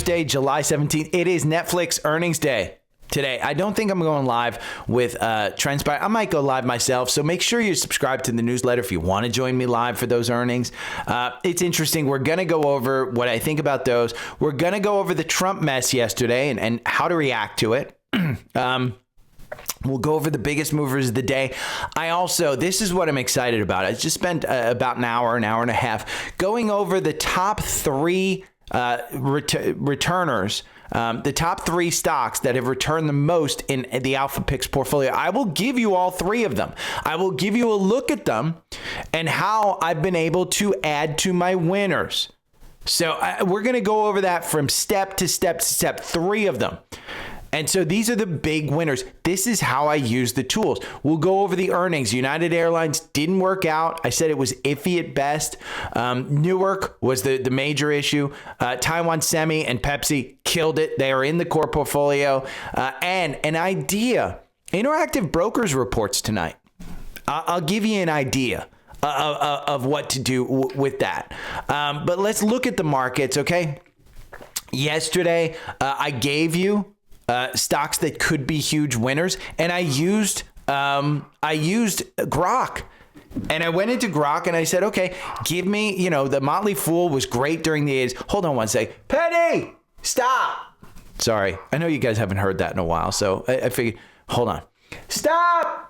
Thursday, July 17th. It is Netflix earnings day today. I don't think I'm going live with TrendSpider. I might go live myself. So make sure you subscribe to the newsletter if you want to join me live for those earnings. It's interesting. We're going to go over what I think about those. We're going to go over the Trump mess yesterday and how to react to it. We'll go over the biggest movers of the day. This is what I'm excited about. I just spent about an hour and a half going over the top three returners, the top three stocks that have returned the most in the Alpha Picks portfolio. I will give you all three of them. I will give you a look at them and how I've been able to add to my winners. So we're going to go over that from step to step to step, three of them. And so these are the big winners. This is how I use the tools. We'll go over the earnings. United Airlines didn't work out. I said it was iffy at best. Newark was the major issue. Taiwan Semi and Pepsi killed it. They are in the core portfolio. And an idea. Interactive Brokers reports tonight. I'll give you an idea of what to do with that. But let's look at the markets, okay? Yesterday, I gave you stocks that could be huge winners, and I used Grok, and I went into Grok and I said, okay, give me, the Motley Fool was great during the 80s. Hold on one sec. Penny, stop. Sorry, I know you guys haven't heard that in a while, so I figured, hold on. Stop.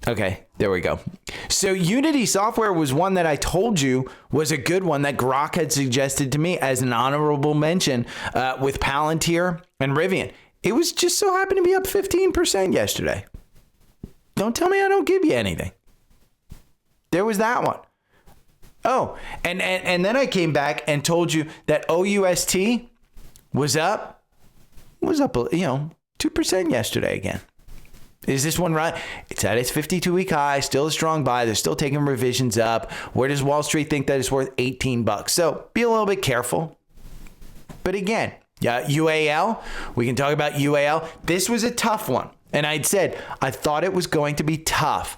Okay, there we go. So Unity Software was one that I told you was a good one that Grok had suggested to me as an honorable mention with Palantir and Rivian. It was just so happened to be up 15% yesterday. Don't tell me I don't give you anything. There was that one. Oh, and then I came back and told you that OUST was up 2% yesterday again. Is this one right? It's at its 52-week high, still a strong buy. They're still taking revisions up. Where does Wall Street think that it's worth $18? So be a little bit careful. But again, UAL, we can talk about UAL. This was a tough one. And I'd said, I thought it was going to be tough.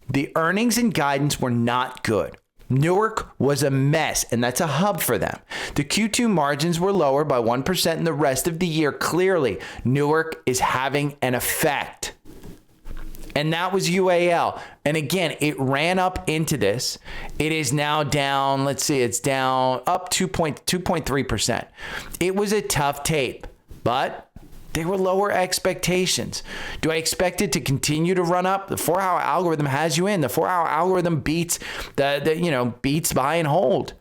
The earnings and guidance were not good. Newark was a mess, and that's a hub for them. The Q2 margins were lower by 1% in the rest of the year. Clearly, Newark is having an effect. And that was UAL. And again, it ran up into this. It is now down, let's see, it's down up 2.3%. It was a tough tape, but they were lower expectations. Do I expect it to continue to run up? The 4-hour algorithm has you in. The 4-hour algorithm beats beats buy and hold.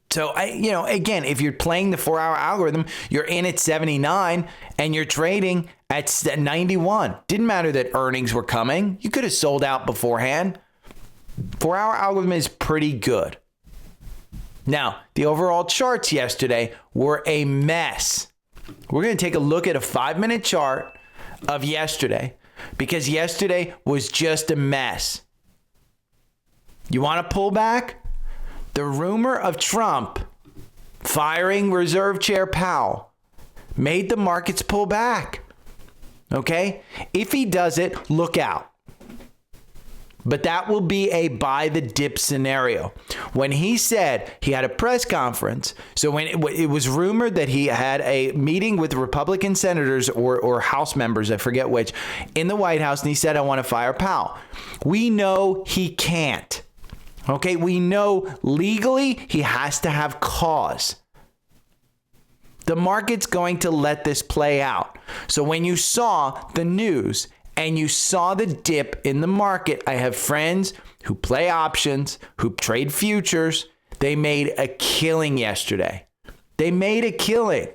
So again, if you're playing the 4-hour algorithm, you're in at 79 and you're trading at 91. Didn't matter that earnings were coming. You could have sold out beforehand. 4-hour algorithm is pretty good. Now, the overall charts yesterday were a mess. We're going to take a look at a 5-minute chart of yesterday because yesterday was just a mess. You want to pull back? The rumor of Trump firing Reserve Chair Powell made the markets pull back. Okay? If he does it, look out. But that will be a buy the dip scenario. When he said he had a press conference, so when it was rumored that he had a meeting with Republican senators or House members, I forget which, in the White House, and he said, I want to fire Powell. We know he can't. Okay, we know legally he has to have cause. The market's going to let this play out. So when you saw the news and you saw the dip in the market, I have friends who play options, who trade futures. They made a killing yesterday. They made a killing.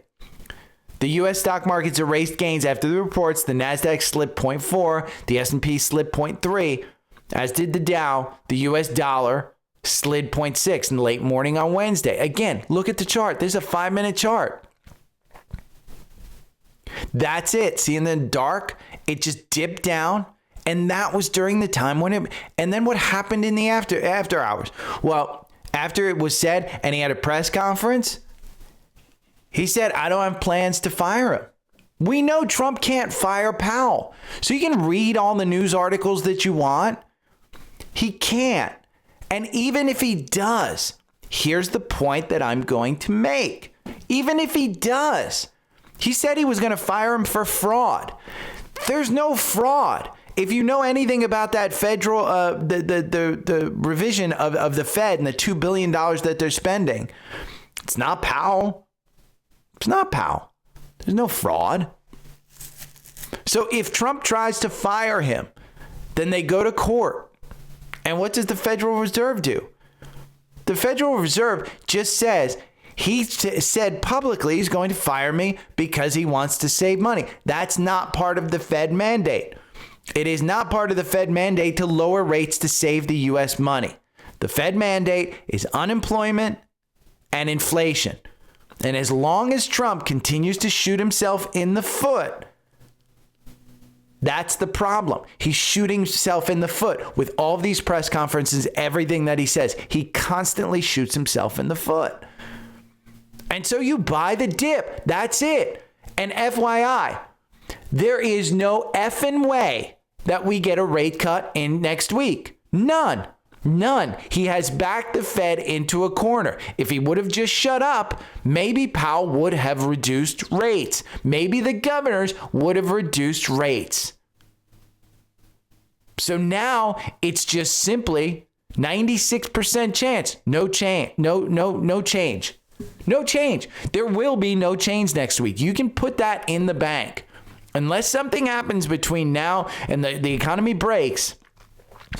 The U.S. stock markets erased gains after the reports. The NASDAQ slipped 0.4. The S&P slipped 0.3. As did the Dow. The U.S. dollar slid 0.6 in the late morning on Wednesday. Again, look at the chart. There's a 5-minute chart. That's it. See, in the dark, it just dipped down. And that was during the time when it, and then what happened in the after hours? Well, after it was said and he had a press conference, he said, I don't have plans to fire him. We know Trump can't fire Powell. So you can read all the news articles that you want. He can't. And even if he does, here's the point that I'm going to make. Even if he does, he said he was going to fire him for fraud. There's no fraud. If you know anything about that federal, the revision of the Fed and the $2 billion that they're spending, it's not Powell. It's not Powell. There's no fraud. So if Trump tries to fire him, then they go to court. And what does the Federal Reserve do? The Federal Reserve just says, he said publicly he's going to fire me because he wants to save money. That's not part of the Fed mandate. It is not part of the Fed mandate to lower rates to save the U.S. money. The Fed mandate is unemployment and inflation. And as long as Trump continues to shoot himself in the foot, that's the problem. He's shooting himself in the foot with all of these press conferences, everything that he says. He constantly shoots himself in the foot. And so you buy the dip. That's it. And FYI, there is no effing way that we get a rate cut in next week. None. He has backed the Fed into a corner. If he would have just shut up, maybe Powell would have reduced rates. Maybe the governors would have reduced rates. So now it's just simply 96% chance. No change. No change. No change. There will be no change next week. You can put that in the bank. Unless something happens between now and the economy breaks,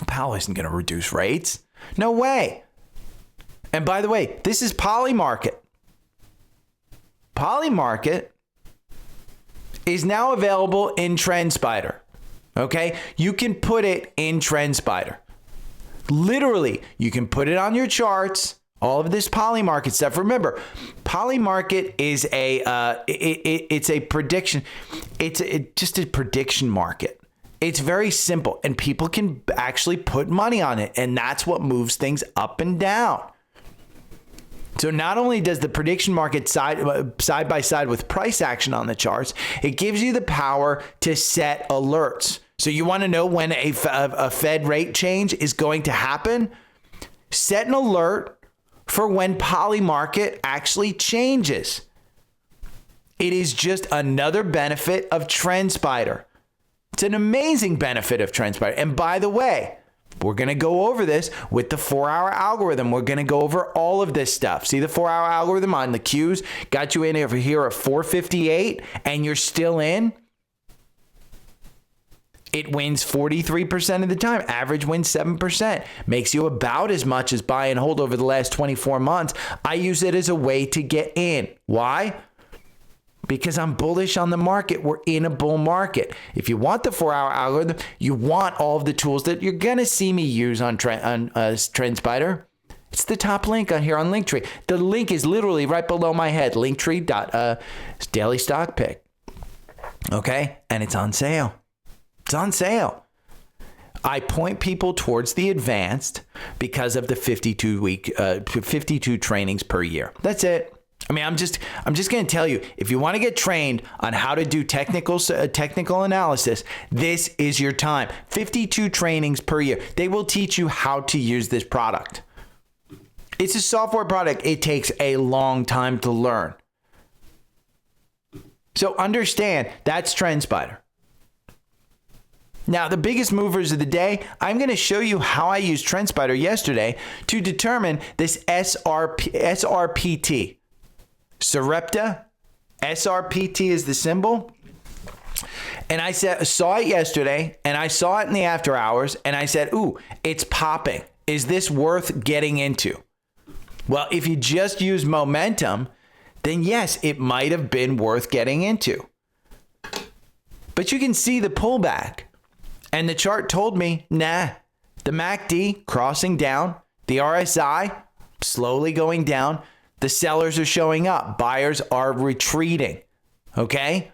Powell isn't going to reduce rates. No way. And by the way, this is Polymarket. Polymarket is now available in TrendSpider. Okay? You can put it in TrendSpider. Literally, you can put it on your charts. All of this Polymarket stuff. Remember, Polymarket is it's a prediction. It's just a prediction market. It's very simple, and people can actually put money on it, and that's what moves things up and down. So not only does the prediction market side by side with price action on the charts, it gives you the power to set alerts. So you want to know when a Fed rate change is going to happen? Set an alert for when Polymarket actually changes. It is just another benefit of TrendSpider. It's an amazing benefit of TrendSpider. And by the way, we're going to go over this with the 4-hour algorithm. We're going to go over all of this stuff. See the 4-hour algorithm on the Qs? Got you in over here at 458 and you're still in. It wins 43% of the time. Average wins 7%. Makes you about as much as buy and hold over the last 24 months. I use it as a way to get in. Why? Because I'm bullish on the market. We're in a bull market. If you want the 4-hour algorithm, you want all of the tools that you're going to see me use on TrendSpider. It's the top link on here on Linktree. The link is literally right below my head. Linktree.daily stock pick. Okay? And it's on sale. It's on sale. I point people towards the advanced because of the 52 trainings per year. That's it. I mean, I'm just going to tell you, if you want to get trained on how to do technical analysis, this is your time. 52 trainings per year. They will teach you how to use this product. It's a software product. It takes a long time to learn. So understand, that's TrendSpider. Now, the biggest movers of the day, I'm going to show you how I used TrendSpider yesterday to determine this SRPT. Sarepta, SRPT is the symbol. And I saw it yesterday, and I saw it in the after hours, and I said, ooh, it's popping. Is this worth getting into? Well, if you just use momentum, then yes, it might have been worth getting into. But you can see the pullback. And the chart told me, nah, the MACD crossing down, the RSI slowly going down, the sellers are showing up, buyers are retreating, okay?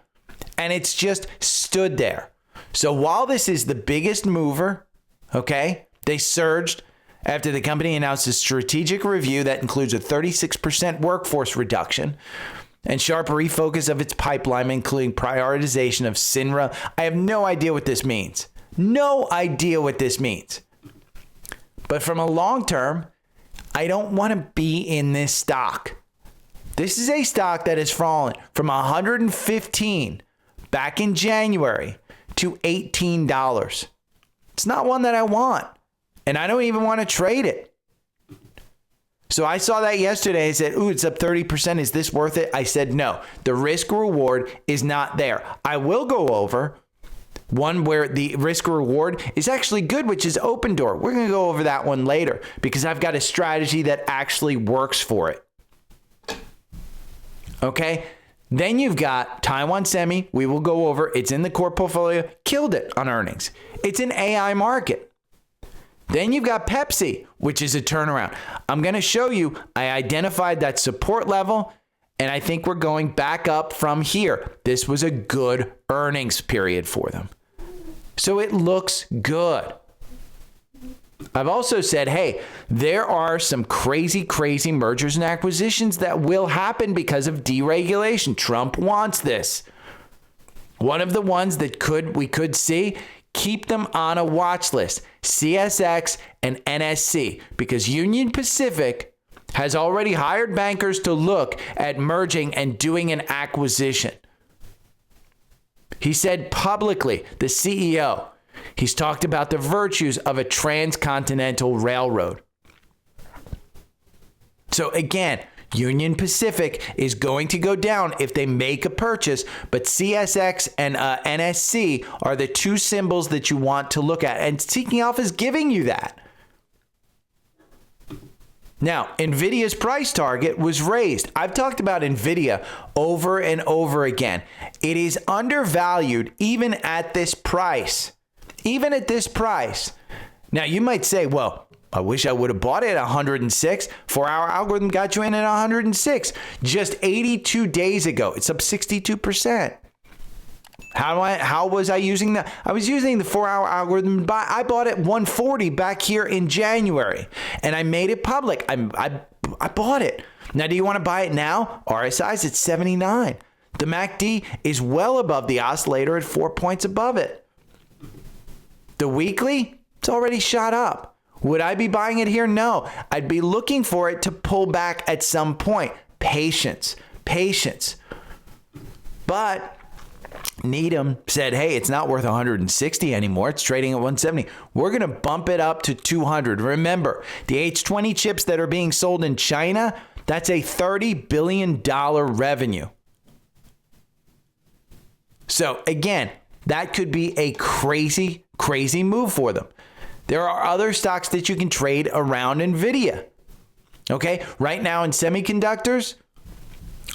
And it's just stood there. So while this is the biggest mover, okay, they surged after the company announced a strategic review that includes a 36% workforce reduction and sharp refocus of its pipeline, including prioritization of SINRA. I have no idea what this means. No idea what this means. But from a long term, I don't want to be in this stock. This is a stock that has fallen from 115 back in January to $18. It's not one that I want, and I don't even want to trade it. So I saw that yesterday. I said, ooh, it's up 30%. Is this worth it? I said, no, the risk reward is not there. I will go over one where the risk reward is actually good, which is Open Door. We're going to go over that one later because I've got a strategy that actually works for it. Okay. Then you've got Taiwan Semi. We will go over. It's in the core portfolio. Killed it on earnings. It's an AI market. Then you've got Pepsi, which is a turnaround. I'm going to show you. I identified that support level, and I think we're going back up from here. This was a good earnings period for them. So it looks good. I've also said, hey, there are some crazy mergers and acquisitions that will happen because of deregulation. Trump wants this. One of the ones that we could see, keep them on a watch list, CSX and NSC, because Union Pacific has already hired bankers to look at merging and doing an acquisition. He said publicly, the CEO, he's talked about the virtues of a transcontinental railroad. So again, Union Pacific is going to go down if they make a purchase, but CSX and NSC are the two symbols that you want to look at. And Seeking Alpha is giving you that. Now, NVIDIA's price target was raised. I've talked about NVIDIA over and over again. It is undervalued even at this price. Even at this price. Now, you might say, well, I wish I would have bought it at 106. 4-hour algorithm got you in at 106. Just 82 days ago. It's up 62%. How was I using that? I was using the 4-hour algorithm. I bought it 140 back here in January, and I made it public. I bought it. Now, do you want to buy it now? RSI's at 79. The MACD is well above the oscillator at 4 points above it. The weekly, it's already shot up. Would I be buying it here? No. I'd be looking for it to pull back at some point. Patience. But Needham said, hey, it's not worth 160 anymore. It's trading at 170. We're going to bump it up to 200. Remember, the H20 chips that are being sold in China, that's a $30 billion revenue. So again, that could be a crazy move for them. There are other stocks that you can trade around NVIDIA. Okay, right now in semiconductors,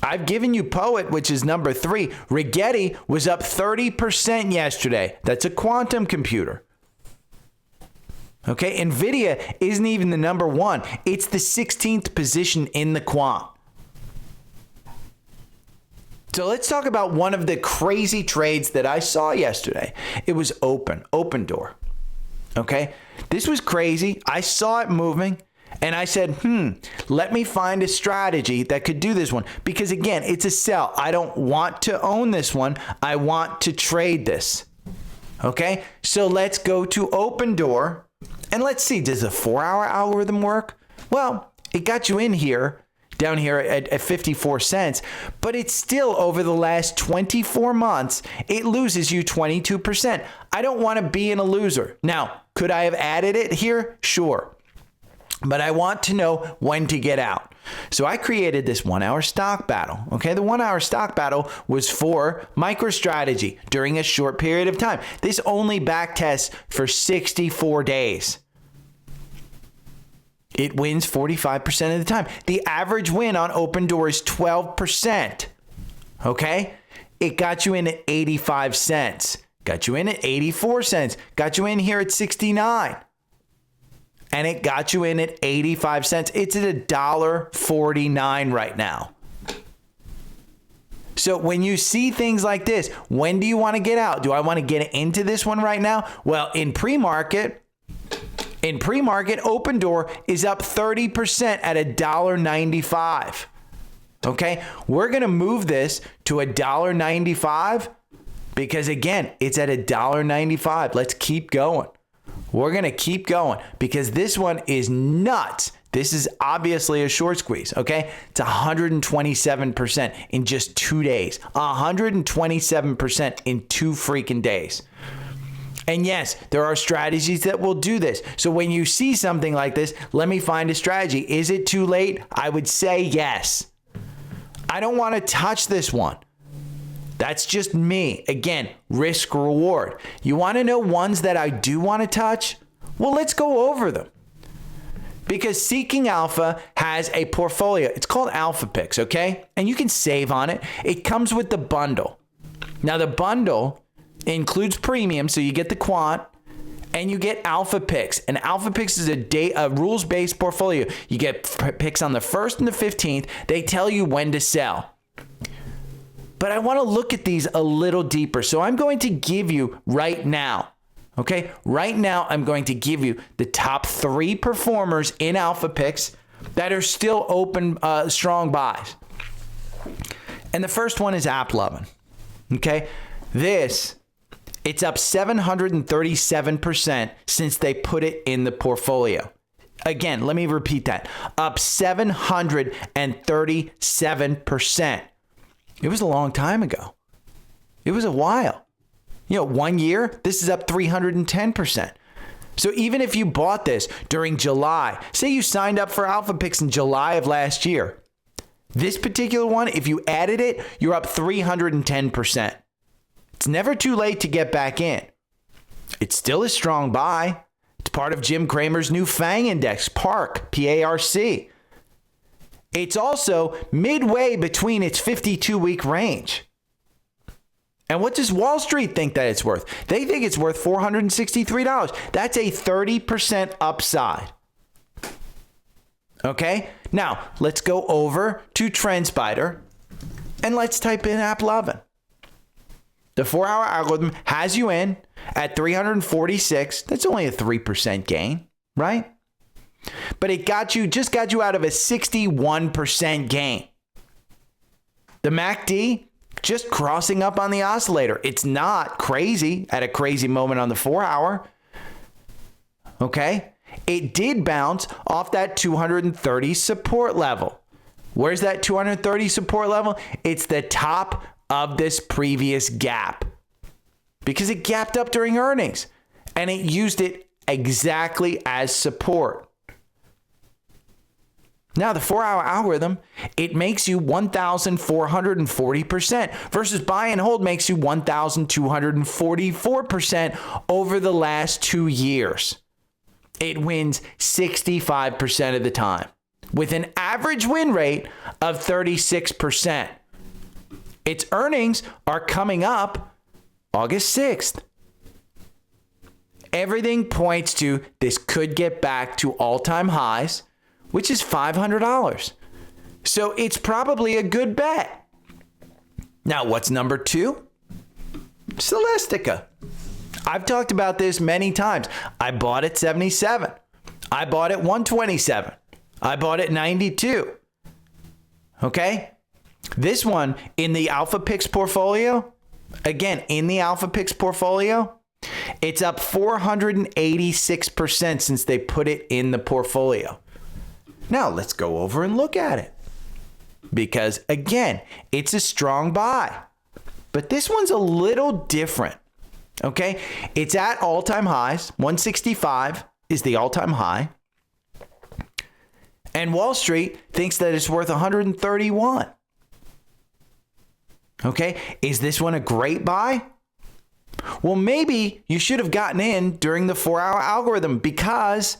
I've given you Poet, which is number 3. Rigetti was up 30% yesterday. That's a quantum computer. Okay, NVIDIA isn't even the number 1. It's the 16th position in the quant. So let's talk about one of the crazy trades that I saw yesterday. It was Open Door. Okay, this was crazy. I saw it moving. And I said, let me find a strategy that could do this one. Because again, it's a sell. I don't want to own this one. I want to trade this. Okay, so let's go to Open Door. And let's see, does a 4-hour algorithm work? Well, it got you in here, down here at 54 cents. But it's still, over the last 24 months, it loses you 22%. I don't want to be in a loser. Now, could I have added it here? Sure. But I want to know when to get out. So I created this 1-hour stock battle. Okay, the 1-hour stock battle was for MicroStrategy during a short period of time. This only back tests for 64 days. It wins 45% of the time. The average win on Open Door is 12%. Okay, it got you in at 85 cents. Got you in at 84 cents. Got you in here at 69. And it got you in at 85 cents. It's at $1.49 right now. So when you see things like this, when do you want to get out? Do I want to get into this one right now? Well, in pre-market, Open Door is up 30% at $1.95. Okay, we're going to move this to $1.95 because again, it's at $1.95. Let's keep going. We're going to keep going because this one is nuts This is obviously a short squeeze, okay? It's 127% in just 2 days. 127% in 2 freaking days. And yes, there are strategies that will do this. So when you see something like this, let me find a strategy. Is it too late? I would say yes. I don't want to touch this one. That's just me. Again, risk reward. You want to know ones that I do want to touch? Well, let's go over them. Because Seeking Alpha has a portfolio. It's called Alpha Picks, okay? And you can save on it. It comes with the bundle. Now, the bundle includes premium, so you get the quant, and you get Alpha Picks. And Alpha Picks is a rules-based portfolio. You get picks on the 1st and the 15th. They tell you when to sell. But I want to look at these a little deeper. So I'm going to give you right now, okay? Right now, I'm going to give you the top 3 performers in Alpha Picks that are still open, strong buys. And the first one is AppLovin, okay? It's up 737% since they put it in the portfolio. Again, let me repeat that. Up 737%. It was a long time ago. It was a while. 1 year, this is up 310%. So even if you bought this during July, say you signed up for Alpha Picks in July of last year, this particular one, if you added it, you're up 310%. It's never too late to get back in. It's still a strong buy. It's part of Jim Cramer's new FANG index, PARC, P-A-R-C. It's also midway between its 52-week range. And what does Wall Street think that it's worth? They think it's worth $463. That's a 30% upside. Okay? Now, let's go over to TrendSpider and let's type in AppLovin. The 4-hour algorithm has you in at 346. That's only a 3% gain, right? But it just got you out of a 61% gain. The MACD just crossing up on the oscillator. It's not crazy at a crazy moment on the 4-hour. Okay? It did bounce off that 230 support level. Where's that 230 support level? It's the top of this previous gap because it gapped up during earnings and it used it exactly as support. Now, the 4-hour algorithm, it makes you 1,440% versus buy and hold makes you 1,244% over the last 2 years. It wins 65% of the time with an average win rate of 36%. Its earnings are coming up August 6th. Everything points to this could get back to all-time highs, which is $500. So it's probably a good bet. Now, what's number 2? Celestica. I've talked about this many times. I bought at 77. I bought at 127. I bought at 92. Okay? This one in the Alpha Picks portfolio, again, in the Alpha Picks portfolio, it's up 486% since they put it in the portfolio. Now, let's go over and look at it. Because, again, it's a strong buy. But this one's a little different. Okay? It's at all-time highs. 165 is the all-time high. And Wall Street thinks that it's worth 131. Okay? Is this one a great buy? Well, maybe you should have gotten in during the 4-hour algorithm because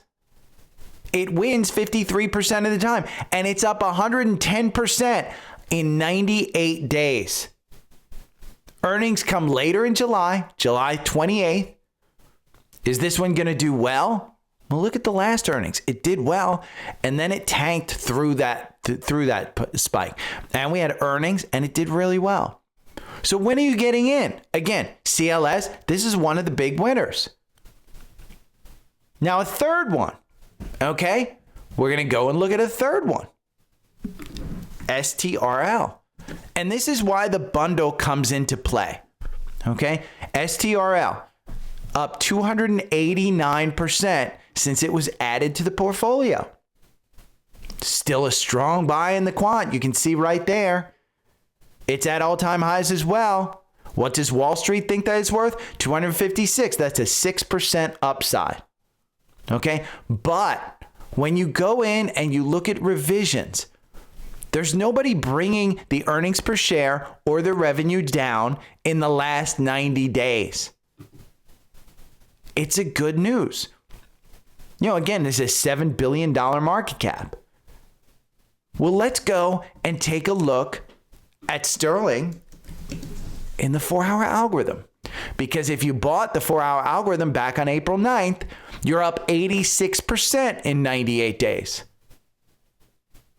it wins 53% of the time, and it's up 110% in 98 days. Earnings come later in July 28th. Is this one going to do well? Well, look at the last earnings. It did well, and then it tanked through that spike. And we had earnings, and it did really well. So when are you getting in? Again, CLS, this is one of the big winners. Now, a third one. Okay, we're going to go and look at a third one. STRL. And this is why the bundle comes into play. Okay, STRL up 289% since it was added to the portfolio. Still a strong buy in the quant. You can see right there. It's at all-time highs as well. What does Wall Street think that it's worth? 256. That's a 6% upside. Okay? But when you go in and you look at revisions, there's nobody bringing the earnings per share or the revenue down in the last 90 days. It's a good news. You know, again, this is a $7 billion market cap. Well, let's go and take a look at Sterling in the 4-hour algorithm. Because if you bought the 4-hour algorithm back on April 9th, you're up 86% in 98 days.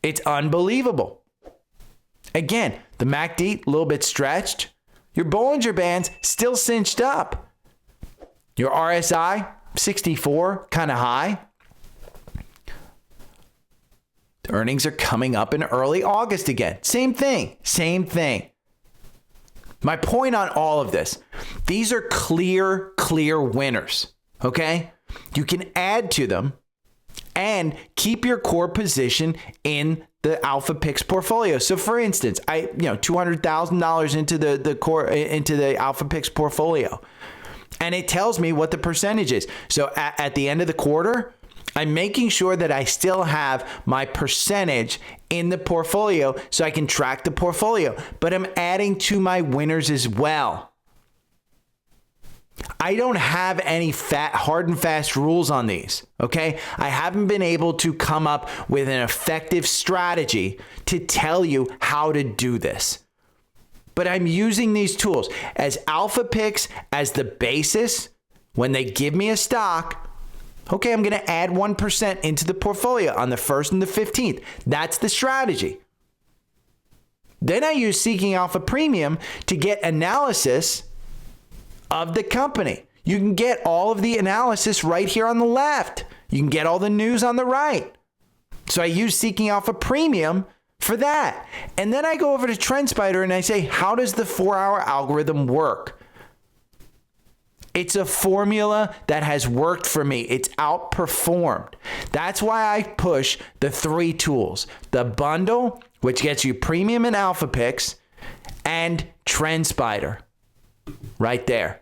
It's unbelievable. Again, the MACD, a little bit stretched. Your Bollinger Bands still cinched up. Your RSI, 64, kind of high. The earnings are coming up in early August again. Same thing. My point on all of this, these are clear winners, okay? You can add to them and keep your core position in the Alpha Picks portfolio. So for instance, $200,000 into the core, into the Alpha Picks portfolio. And it tells me what the percentage is. So at the end of the quarter, I'm making sure that I still have my percentage in the portfolio so I can track the portfolio, but I'm adding to my winners as well. I don't have any hard and fast rules on these, okay? I haven't been able to come up with an effective strategy to tell you how to do this. But I'm using these tools as Alpha Picks as the basis. When they give me a stock, okay, I'm going to add 1% into the portfolio on the 1st and the 15th. That's the strategy. Then I use Seeking Alpha Premium to get analysis of the company. You can get all of the analysis right here on the left. You can get all the news on the right. So I use Seeking Alpha Premium for that. And then I go over to TrendSpider and I say, how does the 4-hour algorithm work? It's a formula that has worked for me. It's outperformed. That's why I push the 3 tools. The bundle, which gets you premium and Alpha Picks, and TrendSpider. Right there.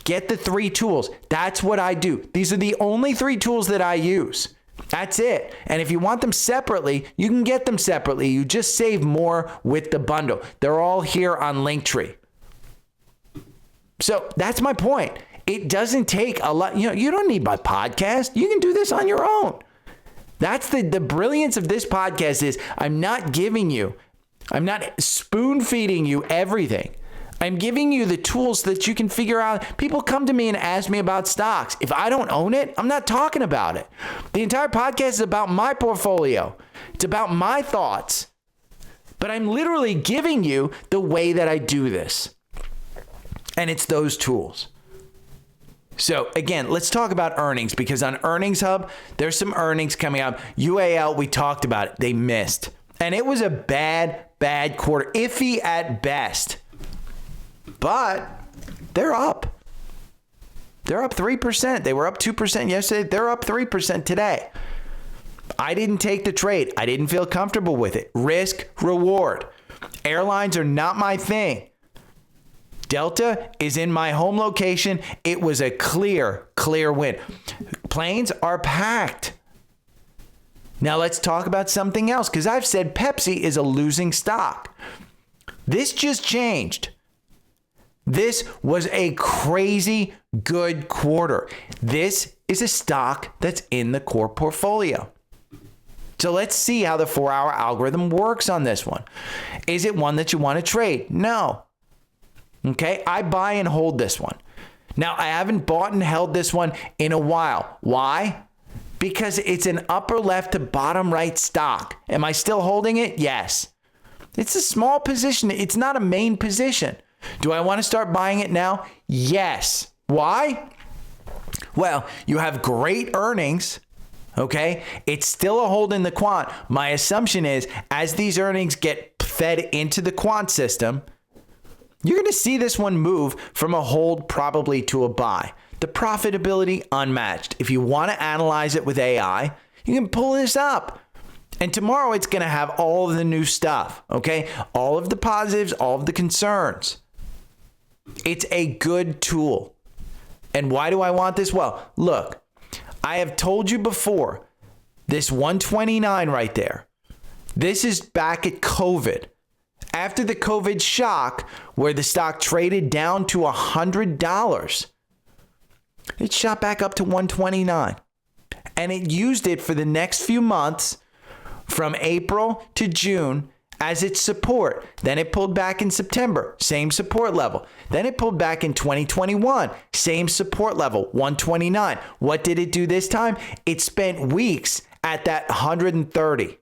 Get the 3 tools. That's what I do. These are the only 3 tools that I use. That's it. And if you want them separately, you can get them separately. You just save more with the bundle. They're all here on Linktree. So that's my point. It doesn't take a lot. You don't need my podcast. You can do this on your own. That's the brilliance of this podcast is I'm not spoon feeding you everything. I'm giving you the tools that you can figure out. People come to me and ask me about stocks. If I don't own it, I'm not talking about it. The entire podcast is about my portfolio. It's about my thoughts. But I'm literally giving you the way that I do this. And it's those tools. So again, let's talk about earnings, because on Earnings Hub, there's some earnings coming up. UAL, we talked about it. They missed. And it was a bad quarter. Iffy at best. But they're up. They're up 3%. They were up 2% yesterday. They're up 3% today. I didn't take the trade. I didn't feel comfortable with it. Risk, reward. Airlines are not my thing. Delta is in my home location. It was a clear win. Planes are packed. Now let's talk about something else, because I've said Pepsi is a losing stock. This just changed. This was a crazy good quarter. This is a stock that's in the core portfolio. So let's see how the 4-hour algorithm works on this one. Is it one that you want to trade? No. Okay, I buy and hold this one. Now, I haven't bought and held this one in a while. Why? Because it's an upper left to bottom right stock. Am I still holding it? Yes. It's a small position. It's not a main position. Do I want to start buying it now? Yes. Why? Well, you have great earnings. Okay, it's still a hold in the quant. My assumption is as these earnings get fed into the quant system, you're going to see this one move from a hold probably to a buy. The profitability unmatched. If you want to analyze it with AI, you can pull this up. And tomorrow it's going to have all of the new stuff, okay? All of the positives, all of the concerns. It's a good tool. And why do I want this? Well, look, I have told you before, this 129 right there, this is back at COVID. After the COVID shock, where the stock traded down to $100, it shot back up to 129. And it used it for the next few months from April to June as its support. Then it pulled back in September, same support level. Then it pulled back in 2021, same support level, 129. What did it do this time? It spent weeks at that 130.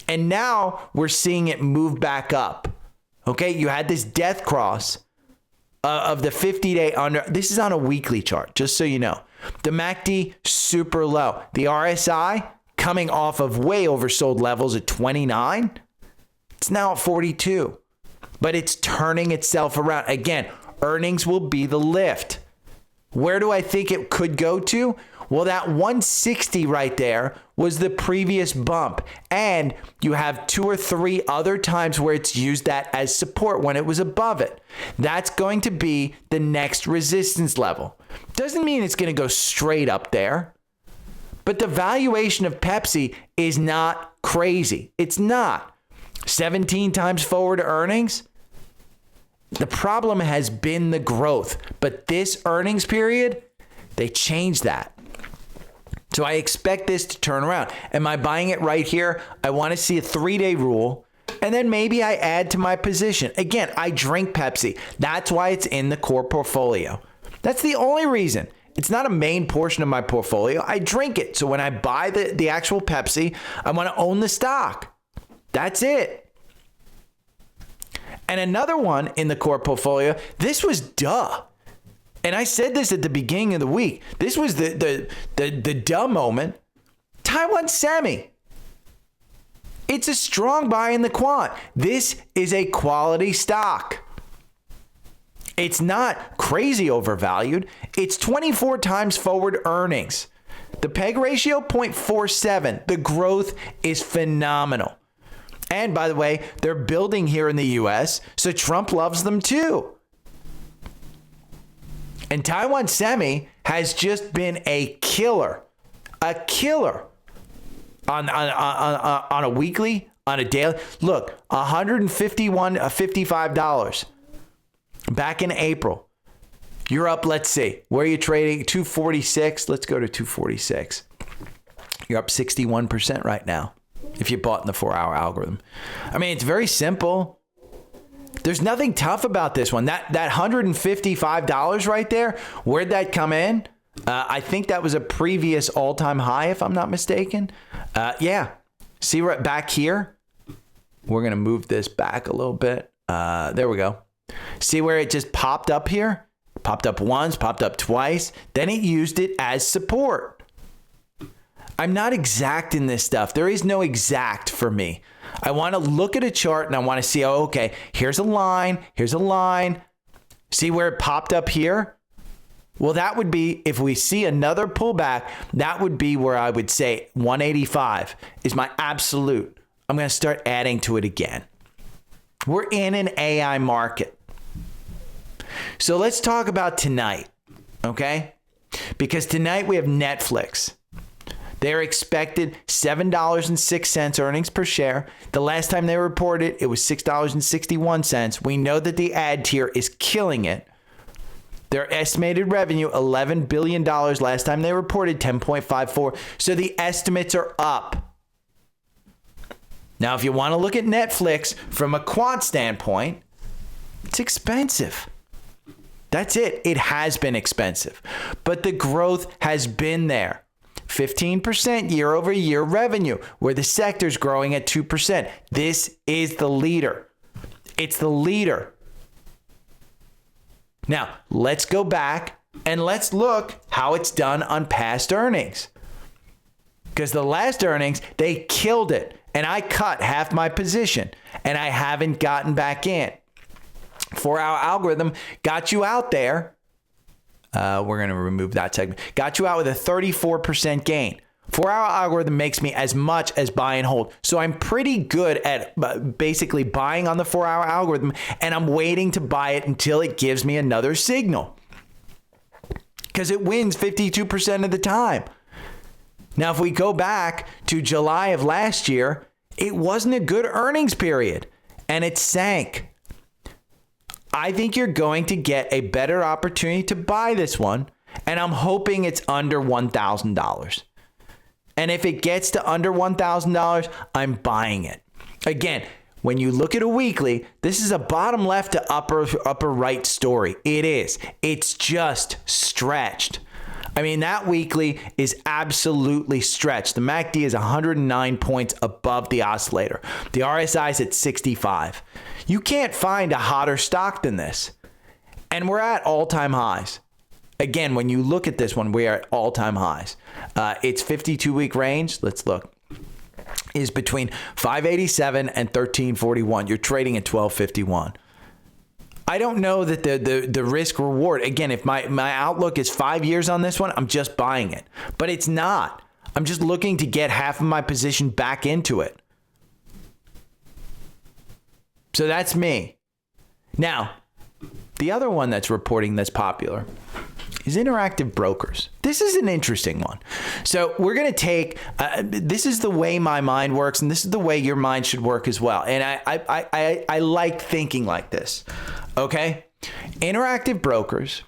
And now we're seeing it move back up. Okay, you had this death cross of the 50-day under. This is on a weekly chart, just so you know. The MACD, super low. The RSI, coming off of way oversold levels at 29. It's now at 42. But it's turning itself around. Again, earnings will be the lift. Where do I think it could go to? Well, that 160 right there was the previous bump. And you have 2 or 3 other times where it's used that as support when it was above it. That's going to be the next resistance level. Doesn't mean it's going to go straight up there. But the valuation of Pepsi is not crazy. It's not. 17 times forward earnings. The problem has been the growth. But this earnings period, they changed that. So I expect this to turn around. Am I buying it right here? I want to see a 3-day rule. And then maybe I add to my position. Again, I drink Pepsi. That's why it's in the core portfolio. That's the only reason. It's not a main portion of my portfolio. I drink it. So when I buy the actual Pepsi, I want to own the stock. That's it. And another one in the core portfolio, this was duh. And I said this at the beginning of the week. This was the duh moment. Taiwan Semi. It's a strong buy in the quant. This is a quality stock. It's not crazy overvalued. It's 24 times forward earnings. The PEG ratio, 0.47. The growth is phenomenal. And by the way, they're building here in the US, so Trump loves them too. And Taiwan Semi has just been a killer on a weekly, on a daily. Look, $55 back in April. You're up, let's see, where are you trading? 246. Let's go to 246. You're up 61% right now if you bought in the 4-hour algorithm. I mean, it's very simple. There's nothing tough about this one. That $155 right there, where'd that come in? I think that was a previous all-time high, if I'm not mistaken. Yeah. See right back here? We're going to move this back a little bit. There we go. See where it just popped up here? Popped up once, popped up twice. Then it used it as support. I'm not exact in this stuff. There is no exact for me. I want to look at a chart and I want to see, oh, okay, here's a line, here's a line. See where it popped up here? Well, that would be, if we see another pullback, that would be where I would say 185 is my absolute. I'm going to start adding to it again. We're in an AI market. So let's talk about tonight, okay? Because tonight we have Netflix. They're expected $7.06 earnings per share. The last time they reported, it was $6.61. We know that the ad tier is killing it. Their estimated revenue, $11 billion. Last time they reported, 10.54. So the estimates are up. Now, if you want to look at Netflix from a quant standpoint, it's expensive. That's it. It has been expensive. But the growth has been there. 15% year over year revenue, where the sector's growing at 2%. This is the leader. It's the leader. Now, let's go back and let's look how it's done on past earnings. Because the last earnings, they killed it. And I cut half my position. And I haven't gotten back in. 4-hour algorithm got you out there. We're going to remove that segment. Got you out with a 34% gain. 4-hour algorithm makes me as much as buy and hold. So I'm pretty good at basically buying on the 4-hour algorithm, and I'm waiting to buy it until it gives me another signal, because it wins 52% of the time. Now, if we go back to July of last year, it wasn't a good earnings period and it sank. I think you're going to get a better opportunity to buy this one, and I'm hoping it's under $1,000. And if it gets to under $1,000, I'm buying it. Again, when you look at a weekly, this is a bottom left to upper right story. It is. It's just stretched. I mean, that weekly is absolutely stretched. The MACD is 109 points above the oscillator. The RSI is at 65. You can't find a hotter stock than this. And we're at all-time highs. Again, when you look at this one, we are at all-time highs. Its 52-week range, let's look, is between 587 and 1341. You're trading at 1251. I don't know that the risk reward, again, if my outlook is 5 years on this one, I'm just buying it. But it's not. I'm just looking to get half of my position back into it. So that's me. Now, the other one that's reporting that's popular is Interactive Brokers. This is an interesting one. So we're going to take, this is the way my mind works, and this is the way your mind should work as well. And I like thinking like this. Okay? Interactive Brokers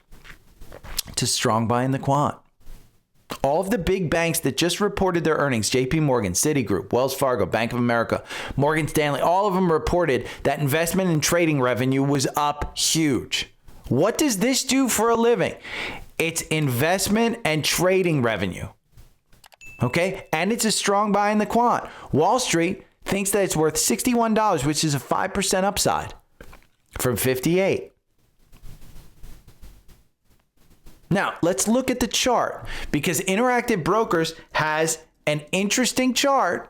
to strong buy in the quant. All of the big banks that just reported their earnings, JP Morgan, Citigroup, Wells Fargo, Bank of America, Morgan Stanley, all of them reported that investment and trading revenue was up huge. What does this do for a living? It's investment and trading revenue. Okay? And it's a strong buy in the quant. Wall Street thinks that it's worth $61, which is a 5% upside from 58. Now, let's look at the chart, because Interactive Brokers has an interesting chart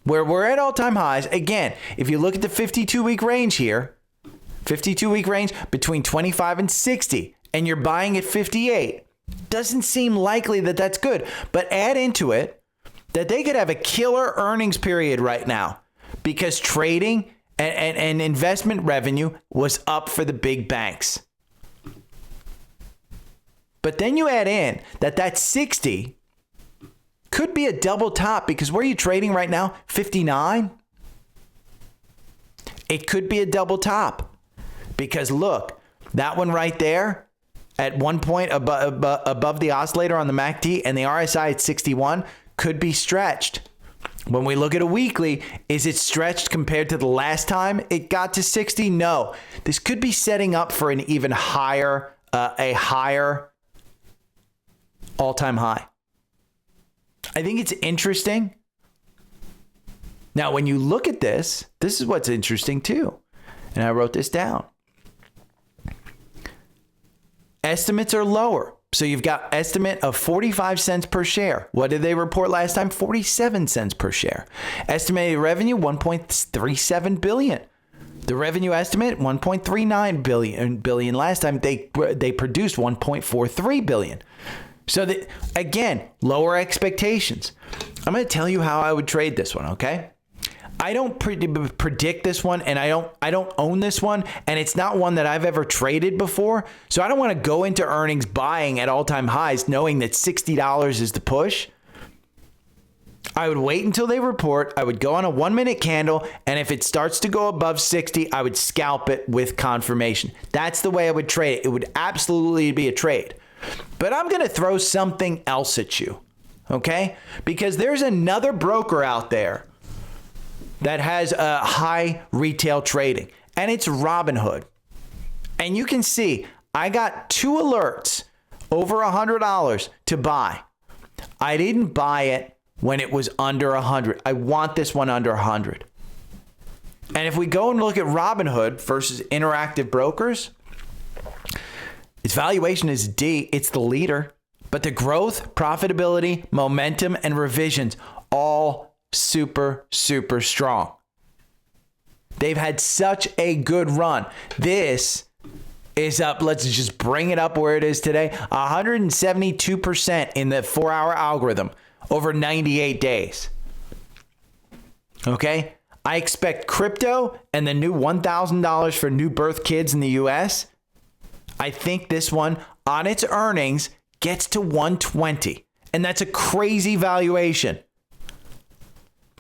where we're at all-time highs. Again, if you look at the 52-week range here, 52-week range between 25 and 60, and you're buying at 58, doesn't seem likely that that's good. But add into it that they could have a killer earnings period right now, because trading and investment revenue was up for the big banks. But then you add in that 60 could be a double top, because where are you trading right now? 59? It could be a double top, because look, that one right there at 1 point above the oscillator on the MACD, and the RSI at 61 could be stretched. When we look at a weekly, is it stretched compared to the last time it got to 60? No. This could be setting up for an even higher, a higher all-time high. I think it's interesting. Now, when you look at this, this is what's interesting too. And I wrote this down. Estimates are lower. So you've got estimate of 45 cents per share. What did they report last time? 47 cents per share. Estimated revenue, 1.37 billion. The revenue estimate, 1.39 billion. Last time they produced 1.43 billion. So that, again, lower expectations. I'm going to tell you how I would trade this one, okay? I don't predict this one, and I don't own this one, and it's not one that I've ever traded before. So I don't want to go into earnings buying at all-time highs knowing that $60 is the push. I would wait until they report. I would go on a 1-minute candle, and if it starts to go above 60, I would scalp it with confirmation. That's the way I would trade it. It would absolutely be a trade. But I'm going to throw something else at you, okay? Because there's another broker out there that has a high retail trading, and it's Robinhood. And you can see I got 2 alerts over $100 to buy. I didn't buy it when it was under 100. I want this one under 100. And if we go and look at Robinhood versus Interactive Brokers, its valuation is D. It's the leader. But the growth, profitability, momentum, and revisions all super, super strong. They've had such a good run. This is up. Let's just bring it up where it is today. 172% in the 4-hour algorithm over 98 days. Okay. I expect crypto and the new $1,000 for new birth kids in the US. I think this one on its earnings gets to 120. And that's a crazy valuation.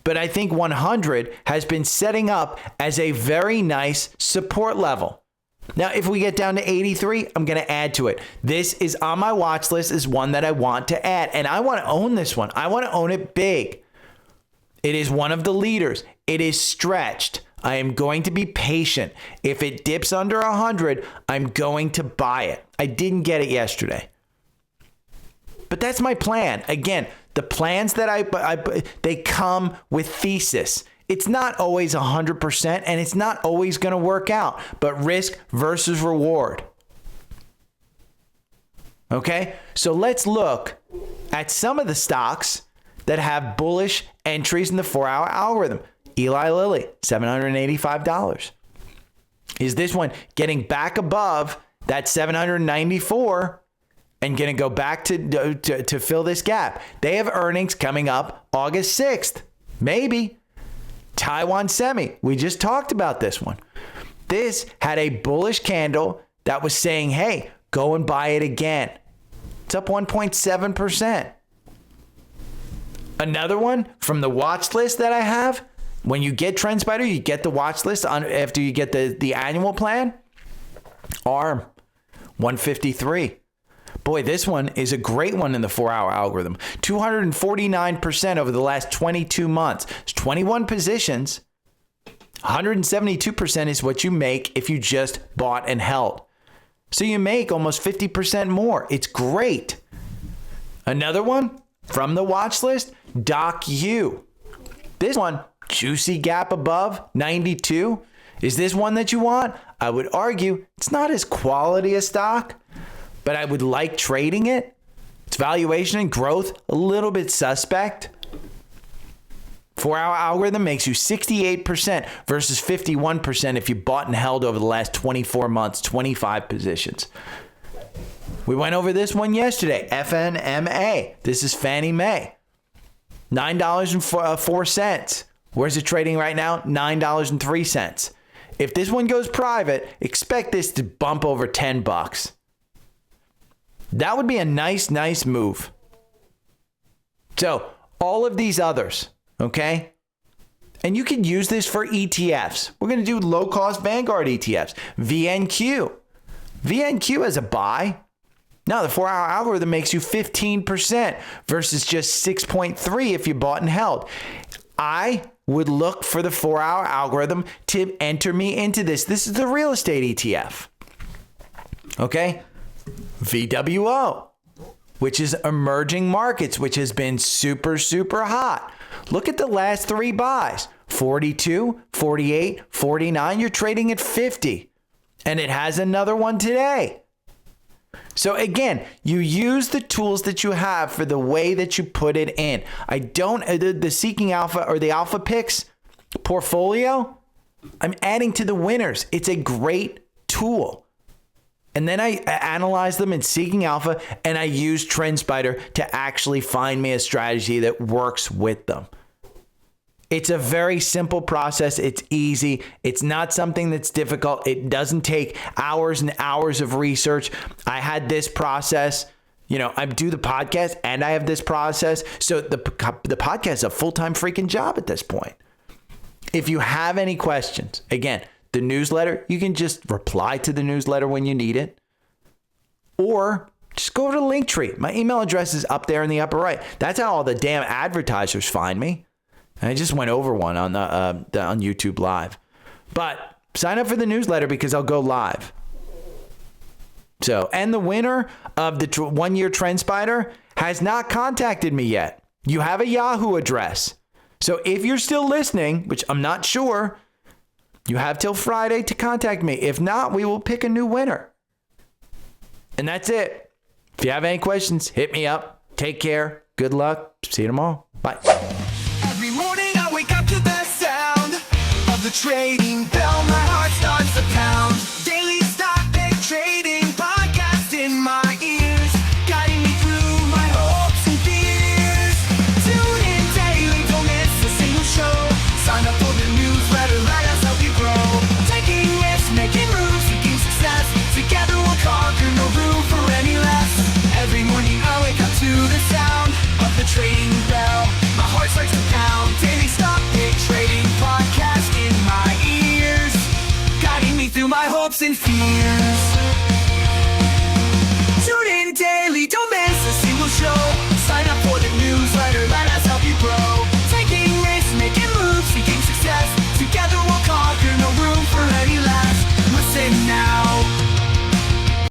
But I think 100 has been setting up as a very nice support level. Now, if we get down to 83, I'm going to add to it. This is on my watch list, is one that I want to add. And I want to own this one. I want to own it big. It is one of the leaders. It is stretched. I am going to be patient. If it dips under 100, I'm going to buy it. I didn't get it yesterday. But that's my plan. Again, the plans that they come with thesis. It's not always 100% and it's not always going to work out, but risk versus reward. Okay? So let's look at some of the stocks that have bullish entries in the 4-hour algorithm. Eli Lilly, $785. Is this one getting back above that 794 and going to go back to fill this gap? They have earnings coming up August 6th. Maybe. Taiwan Semi. We just talked about this one. This had a bullish candle that was saying, hey, go and buy it again. It's up 1.7%. Another one from the watch list that I have. When you get TrendSpider, you get the watch list after you get the annual plan. ARM, 153. Boy, this one is a great one in the 4-hour algorithm. 249% over the last 22 months. It's 21 positions. 172% is what you make if you just bought and held. So you make almost 50% more. It's great. Another one from the watch list, DocU. This one, juicy gap above 92. Is this one that you want? I would argue it's not as quality a stock, but I would like trading it. Its valuation and growth, a little bit suspect. 4-hour algorithm makes you 68% versus 51% if you bought and held over the last 24 months, 25 positions. We went over this one yesterday, FNMA. This is Fannie Mae. $9.04. Where's it trading right now? $9.03. If this one goes private, expect this to bump over $10. That would be a nice move. So all of these others, okay? And you can use this for ETFs. We're going to do low-cost Vanguard ETFs. VNQ. VNQ as a buy. Now, the 4-hour algorithm makes you 15% versus just 6.3 if you bought and held. I would look for the 4-hour algorithm to enter me into this. This is the real estate ETF. Okay? VWO, which is emerging markets, which has been super hot. Look at the last 3 buys. 42, 48, 49. You're trading at 50. And it has another one today. So again, you use the tools that you have for the way that you put it in. I don't, the Seeking Alpha or the Alpha Picks portfolio, I'm adding to the winners. It's a great tool. And then I analyze them in Seeking Alpha and I use TrendSpider to actually find me a strategy that works with them. It's a very simple process. It's easy. It's not something that's difficult. It doesn't take hours and hours of research. I had this process. You know, I do the podcast and I have this process. So the podcast is a full-time freaking job at this point. If you have any questions, again, the newsletter, you can just reply to the newsletter when you need it. Or just go to the link tree. My email address is up there in the upper right. That's how all the damn advertisers find me. And I just went over one on on YouTube Live. But sign up for the newsletter because I'll go live. So, and the winner of the 1-year TrendSpider has not contacted me yet. You have a Yahoo address. So if you're still listening, which I'm not sure, you have till Friday to contact me. If not, we will pick a new winner. And that's it. If you have any questions, hit me up. Take care. Good luck. See you tomorrow. Bye. Every morning I wake up to the sound of the trading bell.